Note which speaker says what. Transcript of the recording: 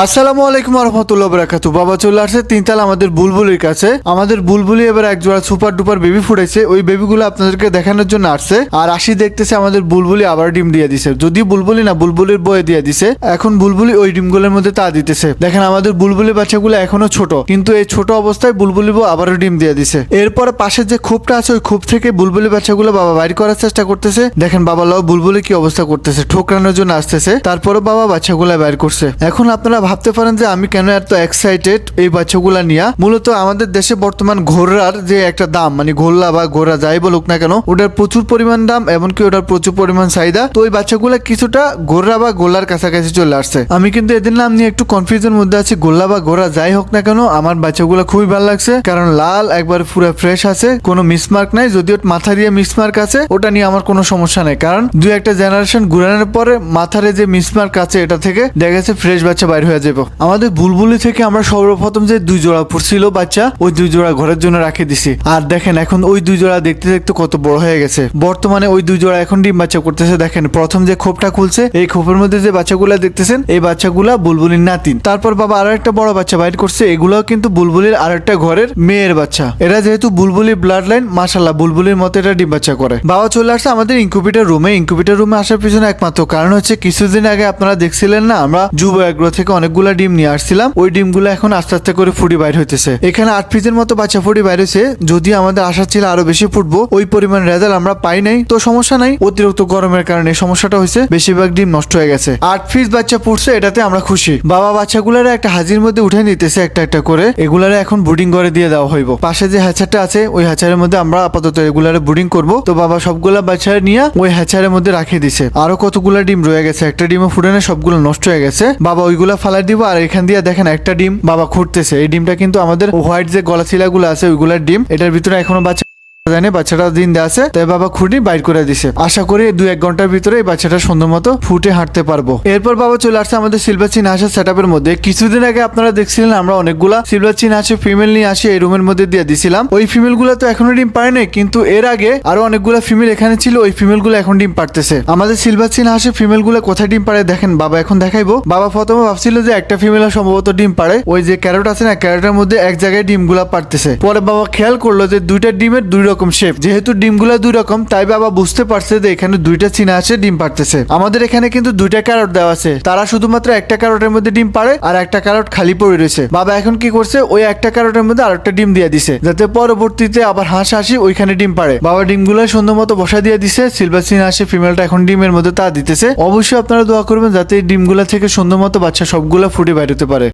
Speaker 1: আসসালামু আলাইকুম রহমতুল্লাহ বরাকাতু। বাবা চলে আসছে তিনতলা আমাদের বুলবুলির কাছে। আমাদের বুলবুলি এবার এক জোড়া সুপার ডুপার বেবি ফুটেছে, ওই বেবিগুলো আপনাদেরকে দেখানোর জন্য আসছে। আর আসি দেখতেছে আমাদের বুলবুলি আবার ডিম দিয়ে দিছে, যদিও বুলবুলি না বুলবুলির বয়ে দিয়ে দিছে। এখন বুলবুলি ওই ডিমগুলোর মধ্যে তা দিতেছে। দেখেন আমাদের বুলবুলি বাচ্চাগুলো এখনো ছোট, কিন্তু এই ছোট অবস্থায় বুলবুলি বউ আবারও ডিম দিয়ে দিছে। এরপরে পাশের যে খোপটা আছে ওই খোপ থেকে বুলবুলি বাচ্চাগুলো বাবা বাইর করার চেষ্টা করতেছে। দেখেন বাবা লাও বুলবুলি কি অবস্থা করতেছে, ঠোকরানোর জন্য আসতেছে। তারপরে বাবা বাচ্চাগুলো বাইর করছে। এখন আপনারা ভাবতে পারেন যে আমি কেন এত এক্সাইটেড এই বাচ্চাগুলা নিয়ে। মূলত আমাদের দেশে বর্তমান ঘোড়ার যে একটা দাম, মানে ঘোল্লা বা ঘোড়া যাই বলুক না কেন, ওটার প্রচুর পরিমাণ দাম, এমনকি ওটার প্রচুর পরিমাণ চাহিদা। তো ওই বাচ্চাগুলা কিছুটা ঘোড়া বা গোল্লার কাছাকাছি চলে আসছে। আমি কিন্তু এদের নাম নিয়ে একটু কনফিউজনের মধ্যে আছি। গোল্লা বা ঘোড়া যাই হোক না কেন, আমার বাচ্চাগুলা খুবই ভালো লাগছে, কারণ লাল একবার পুরো ফ্রেশ আছে, কোনো মিসমার্ক নাই। যদিও মাথা দিয়ে মিসমার্ক আছে, ওটা নিয়ে আমার কোনো সমস্যা নাই, কারণ দুই একটা জেনারেশন ঘুরানোর পরে মাথারে যে মিসমার্ক আছে এটা থেকে দেখা গেছে ফ্রেশ বাচ্চা বাইর হয়ে যাবে। আমাদের বুলবুলি থেকে আমরা সর্বপ্রথম যে দুই জোড়া পড়ছিল বাচ্চা, ওই দুই জোড়া ঘরের জন্য রাখে দিছি। আর দেখেন এখন ওই দুই জোড়া দেখতে দেখতে কত বড় হয়ে গেছে। বর্তমানে ওই দুই জোড়া এখন ডিম বাচ্চা করতেছে। দেখেন প্রথম যে খোপটা খুলছে, এই খোপের মধ্যে যে বাচ্চাগুলা দেখতেছেন, এই বাচ্চাগুলা বুলবুলির নাতিন। তারপর বাবা আরো একটা বড় বাচ্চা বাইর করছে, এগুলাও কিন্তু বুলবুলির আরেকটা ঘরের মেয়ের বাচ্চা। এরা যেহেতু বুলবুলির ব্লাড লাইন, মাশাআল্লাহ বুলবুলির মতো এটা ডিম বাচ্চা করে। বাবা চলে আসছে আমাদের ইনকিউবেটর রুমে। ইনকিউবেটর রুমে আসার পিছনে একমাত্র কারণ হচ্ছে কিছুদিন আগে আপনারা দেখছিলেন না, আমরা যুব এগ্রো থেকে অনেকগুলা ডিম নিয়ে আসছিলাম। ওই ডিমগুলো এখন আস্তে আস্তে করে ফুটি বাইর হইতেছে। এখানে 8 পিসের মতো বাচ্চা ফুটি বাইর হয়েছে। যদি আমাদের আশা ছিল আরো বেশি ফুটবো, ওই পরিমাণ রেজাল্ট আমরা পাই নাই। তো সমস্যা নাই, অতিরিক্ত গরমের কারণে সমস্যাটা হয়েছে, বেশিরভাগ ডিম নষ্ট হয়ে গেছে। 8 পিস বাচ্চা ফুটছে, এটাতে আমরা খুশি। বাবা বাচ্চাগুলারে একটা হাজির মধ্যে উঠে নিতেছে একটা একটা করে। এগুলারে এখন বুডিং করে দিয়ে দেওয়া হইব। পাশে যে হ্যাচারটা আছে ওই হ্যাচারের মধ্যে আমরা আপাতত এগুলারে বুডিং করব। তো বাবা সবগুলা বাচ্চা নিয়ে ওই হ্যাচারের মধ্যে রাখিয়ে দিছে। আরো কতগুলা ডিম রয়ে গেছে, একটা ডিমও ফুটে না, সবগুলো নষ্ট হয়ে গেছে। বাবা ওইগুলা ফালাই দিব। আর এখান দিয়ে দেখেন একটা ডিম বাবা খুঁড়তেছে। এই ডিমটা কিন্তু আমাদের হোয়াইট যে গলাছিলা গুলো আছে ওইগুলার ডিম। এটার ভিতরে এখনো বাচ্চা জানে, বাচ্চাটা দিন দেওয়া আছে, তাই বাবা খুঁড়ি বাইর করে দিছে। আশা করি 2-1 ঘন্টার ভিতরে এই বাচ্চাটা সুন্দর মতো ফুটে হাঁটতে পারবো। এরপর বাবা চলে আসছে আমাদের সিলভার চিন হাঁসের সেটআপের মধ্যে। কিছুদিন আগে আপনারা দেখছিলেন আমরা অনেকগুলা সিলভার চিন হাঁসের ফিমেল নিয়ে আসি এই রুমের মধ্যে দিয়ে দিছিলাম। ওই ফিমেল গুলা তো এখনো ডিম পারে নাই, কিন্তু এর আগে আরো অনেকগুলা ফিমেল এখানে ছিল, ওই ফিমেল গুলো এখন ডিম পারতেছে। আমাদের সিলভার চিন হাঁসের ফিমেল গুলো কোথায় ডিম পারে দেখেন বাবা এখন দেখাইবো। বাবা প্রথমে ভাবছিল যে একটা ফিমেল সম্ভবত ডিম পারে, ওই যে ক্যারট আছে না, ক্যারটের মধ্যে এক জায়গায় ডিম গুলা পারতেছে। পরে বাবা খেয়াল করলো যে দুইটা ডিমের দুই রকম শেপ, যেহেতু ডিমগুলা দুই রকম, তাই বাবা বুঝতে পারছে যে এখানে দুইটা চীনা হাঁসের ডিম পারতেছে। আমাদের এখানে কিন্তু দুইটা ক্যারট দেওয়া আছে, তারা শুধুমাত্র একটা ক্যারটের মধ্যে ডিম পারে আর একটা ক্যারট খালি পড়ে রয়েছে। বাবা এখন কি করছে, ওই একটা ক্যারটের মধ্যে আরেকটা ডিম দিয়ে দিছে, যাতে পরবর্তীতে আবার হাঁস হাসি ওইখানে ডিম পারে। বাবা ডিমগুলো সুন্দর মতো বসা দিয়ে দিছে। সিলভার চীনা হাঁসের ফিমেলটা এখন ডিমের মধ্যে তা দিতেছে। অবশ্যই আপনারা দোয়া করবেন যাতে এই ডিমগুলা থেকে সুন্দর মতো বাচ্চা সবগুলা ফুটে বাইরে হতে পারে।